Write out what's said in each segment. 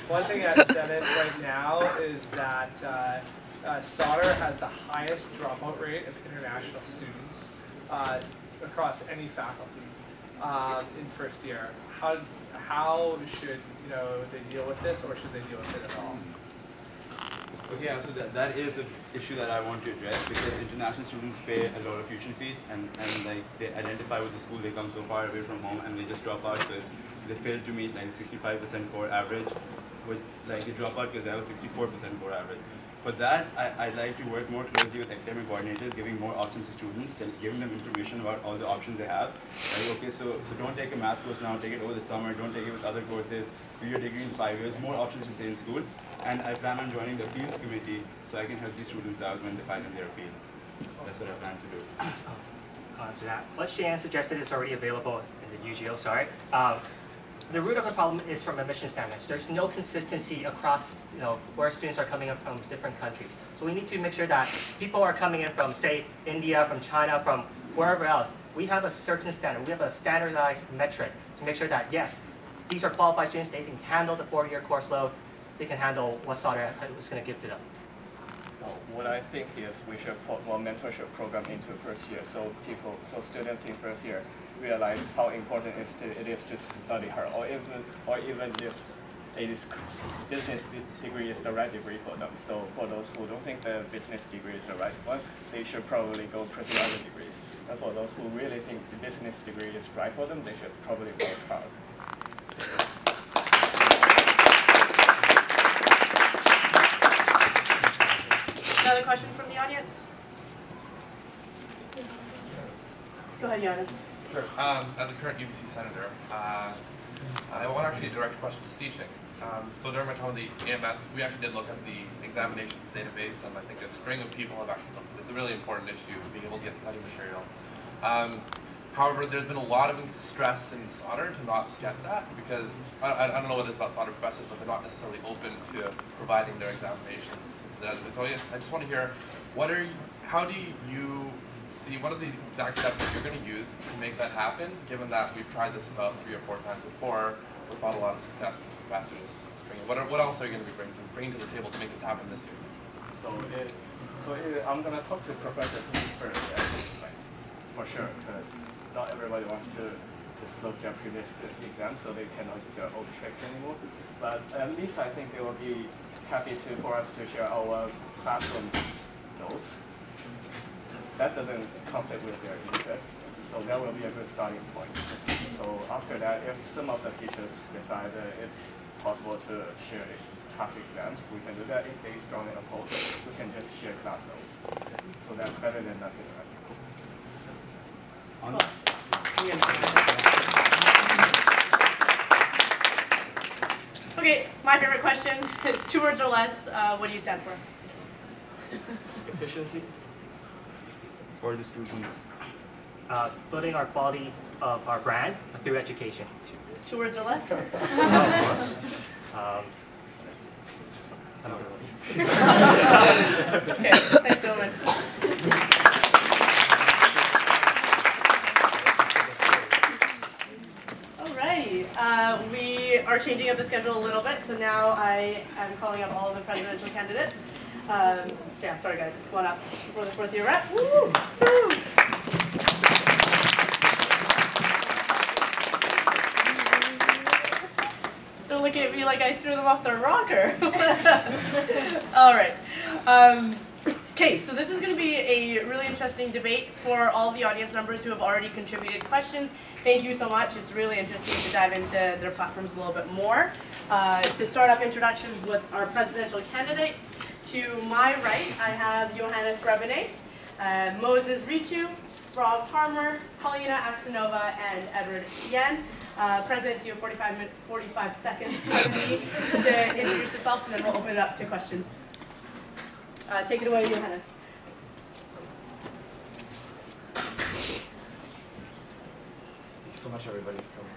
One thing at Senate right now is that Sauder has the highest dropout rate of international students across any faculty in first year. How should they deal with this, or should they deal with it at all? Okay, so that is the issue that I want to address, because international students pay a lot of tuition fees, and like they identify with the school, they come so far away from home, and they just drop out because they fail to meet like 65% core average. With like they drop out because they have a 64% core average. For that, I'd like to work more closely with academic coordinators, giving more options to students, giving them information about all the options they have. Like, okay, so don't take a math course now, take it over the summer, don't take it with other courses, do your degree in 5 years, more options to stay in school. And I plan on joining the appeals committee so I can help these students out when they file in their appeals. That's what I plan to do. So that what Cheyenne suggested is already available in the UGO, sorry. The root of the problem is from admission standards. There's no consistency across where students are coming in from different countries. So we need to make sure that people are coming in from, say, India, from China, from wherever else. We have a certain standard. We have a standardized metric to make sure that, yes, these are qualified students. They can handle the 4-year course load. They can handle what Sauder is going to give to them. What I think is we should put more mentorship program into first year, so students in first year realize how important it is to study hard, or even if business degree is the right degree for them. So for those who don't think the business degree is the right one, they should probably go pursue other degrees. And for those who really think the business degree is right for them, they should probably work hard. Another question from the audience? Go ahead, Jonas. Sure. As a current UBC senator, I want to actually direct a question to Seaching. So during my time with the AMS, we actually did look at the examinations database, and I think a string of people have actually looked. It's a really important issue, being able to get study material. However, there's been a lot of stress in Sauder to not get that, because I don't know what it is about Sauder professors, but they're not necessarily open to providing their examinations. So yes, I just want to hear, how do you see, what are the exact steps that you're going to use to make that happen, given that we've tried this about 3 or 4 times before without a lot of success with professors? What else are you going to be bringing to the table to make this happen this year? I'm going to talk to professors first, for sure, because not everybody wants to disclose their previous exams, so they cannot use their old tricks anymore. But at least I think they will be happy for us to share our classroom notes. That doesn't conflict with their interest, so that will be a good starting point. So after that, if some of the teachers decide it's possible to share the class exams, we can do that. If they strongly oppose, we can just share class notes. So that's better than nothing, right? Okay, my favorite question, 2 words or less, what do you stand for? Efficiency for the students. Building our quality of our brand through education. 2 words or less? I don't know. Okay, thanks, gentlemen. Alrighty, we are changing up the schedule a little bit, so now I am calling up all of the presidential candidates. So yeah, sorry guys, come on up for the 4th year reps. Woo! Woo! Don't look at me like I threw them off the rocker. All right. Okay, so this is going to be a really interesting debate for all the audience members who have already contributed questions. Thank you so much. It's really interesting to dive into their platforms a little bit more. To start off introductions with our presidential candidates, to my right, I have Johannes Rebene, Moses Richu, Rob Harmer, Paulina Axenova, and Edward Yen. President, you have 45 seconds to introduce yourself, and then we'll open it up to questions. Take it away, Johannes. Thank you so much, everybody, for coming.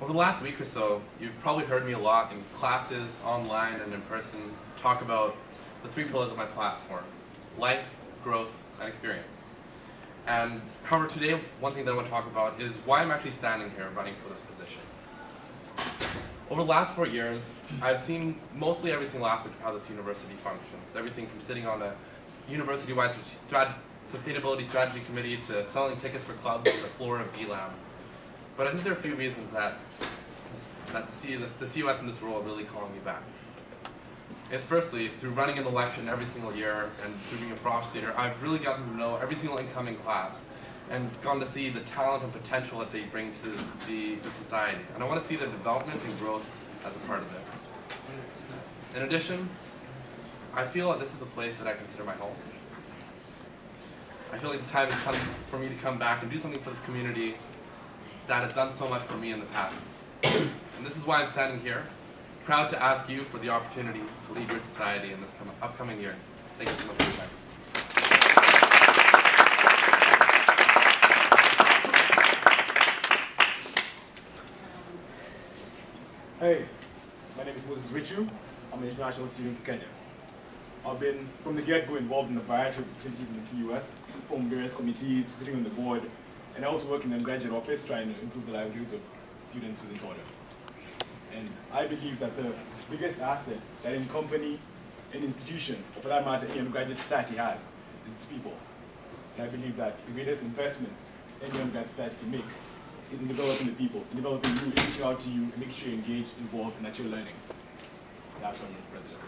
Over the last week or so, you've probably heard me a lot in classes, online, and in person talk about the 3 pillars of my platform: life, growth, and experience. And however, today, one thing that I want to talk about is why I'm actually standing here running for this position. Over the last 4 years, I've seen mostly every single aspect of how this university functions. Everything from sitting on a university-wide sustainability strategy committee to selling tickets for clubs to the floor of DLAM. But I think there are a few reasons that the CUS in this role are really calling me back. It's firstly, through running an election every single year and through being a Frosh leader, I've really gotten to know every single incoming class and gotten to see the talent and potential that they bring to the society. And I want to see their development and growth as a part of this. In addition, I feel that this is a place that I consider my home. I feel like the time has come for me to come back and do something for this community that has done so much for me in the past. And this is why I'm standing here, proud to ask you for the opportunity to lead your society in this upcoming year. Thank you so much for your time. Hey, my name is Moses Richu. I'm an international student to Kenya. I've been, from the get-go, involved in a variety of activities in the CUS, from various committees, sitting on the board, and I also work in the graduate office trying to improve the livelihood of students within Sauder. And I believe that the biggest asset that any company, any institution, or for that matter, any undergraduate society has is its people. And I believe that the greatest investment any undergraduate society can make is in developing the people, in developing you, reaching out to you, and making sure you're engaged, involved, and that you're learning. That's why I'm the president.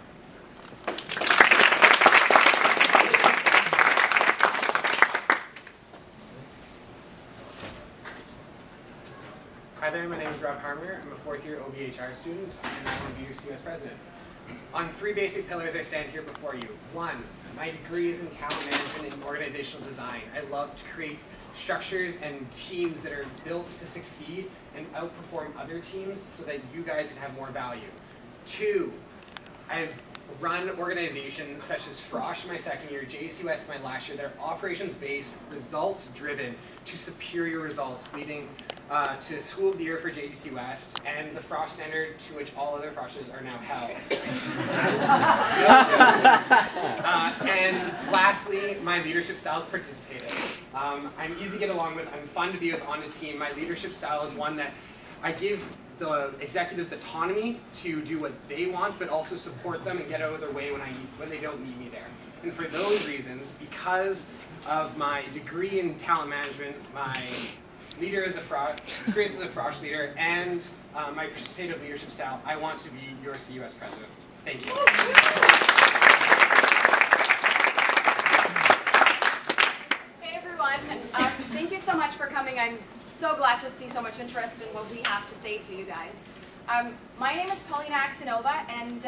Hi there, my name is Rob Harmer. I'm a fourth-year OBHR student, and I want to be your CUS president. On 3 basic pillars, I stand here before you. 1, my degree is in talent management and organizational design. I love to create structures and teams that are built to succeed and outperform other teams so that you guys can have more value. 2, I've run organizations such as Frosh my second year, JCUS my last year. They're operations-based, results-driven to superior results, leading to School of the Year for JDC West and the Frosh Standard, to which all other Froshes are now held. And lastly, my leadership style is participative. I'm easy to get along with, I'm fun to be with on the team. My leadership style is one that I give the executives autonomy to do what they want, but also support them and get out of their way when they don't need me there. And for those reasons, because of my degree in talent management, my experience as a Frosh leader, and my participative leadership style, I want to be your CUS president. Thank you. Hey everyone, thank you so much for coming. I'm so glad to see so much interest in what we have to say to you guys. My name is Paulina Axenova, and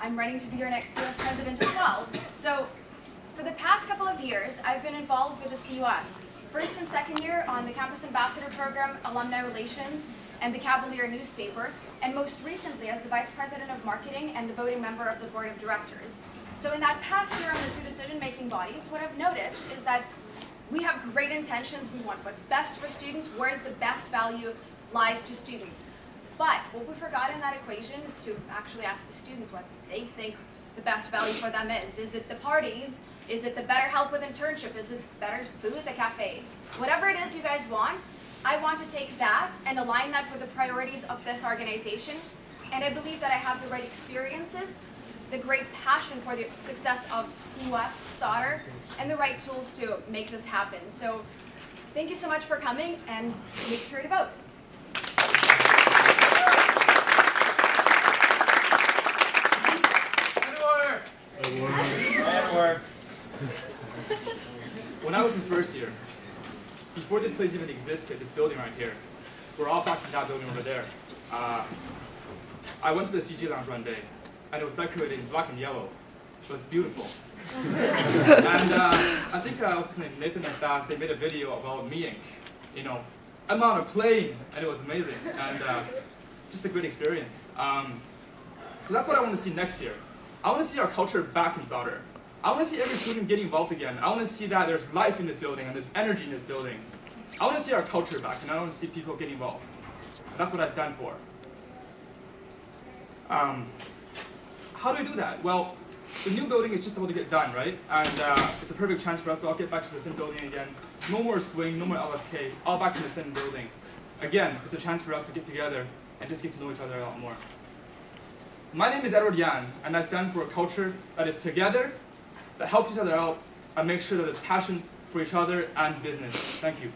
I'm running to be your next CUS president as well. So, for the past couple of years, I've been involved with the CUS. First and second year on the Campus Ambassador Program, Alumni Relations, and the Cavalier newspaper, and most recently as the Vice President of Marketing and the voting member of the Board of Directors. So in that past year on the 2 decision-making bodies, what I've noticed is that we have great intentions. We want what's best for students, where's the best value lies to students. But what we forgot in that equation is to actually ask the students what they think the best value for them is. Is it the parties? Is it the better help with internship? Is it better food at the cafe? Whatever it is you guys want, I want to take that and align that with the priorities of this organization. And I believe that I have the right experiences, the great passion for the success of CUS, Sauder, and the right tools to make this happen. So thank you so much for coming, and make sure to vote. When I was in first year, before this place even existed, this building right here, we're all back in that building over there. I went to the CG Lounge one day, and it was decorated in black and yellow. It was beautiful. And I think what's his name, Nathan and Stas, they made a video about me Inc. You know, I'm on a plane, and it was amazing, and just a great experience. So that's what I want to see next year. I want to see our culture back in Sauder. I want to see every student get involved again. I want to see that there's life in this building and there's energy in this building. I want to see our culture back, and I want to see people get involved. That's what I stand for. How do we do that? Well, the new building is just about to get done, right? And it's a perfect chance for us to all get back to the same building again. No more swing, no more LSK, all back to the same building. Again, it's a chance for us to get together and just get to know each other a lot more. So my name is Edward Yan, and I stand for a culture that is together, that helps each other out, and makes sure that there's passion for each other and business. Thank you.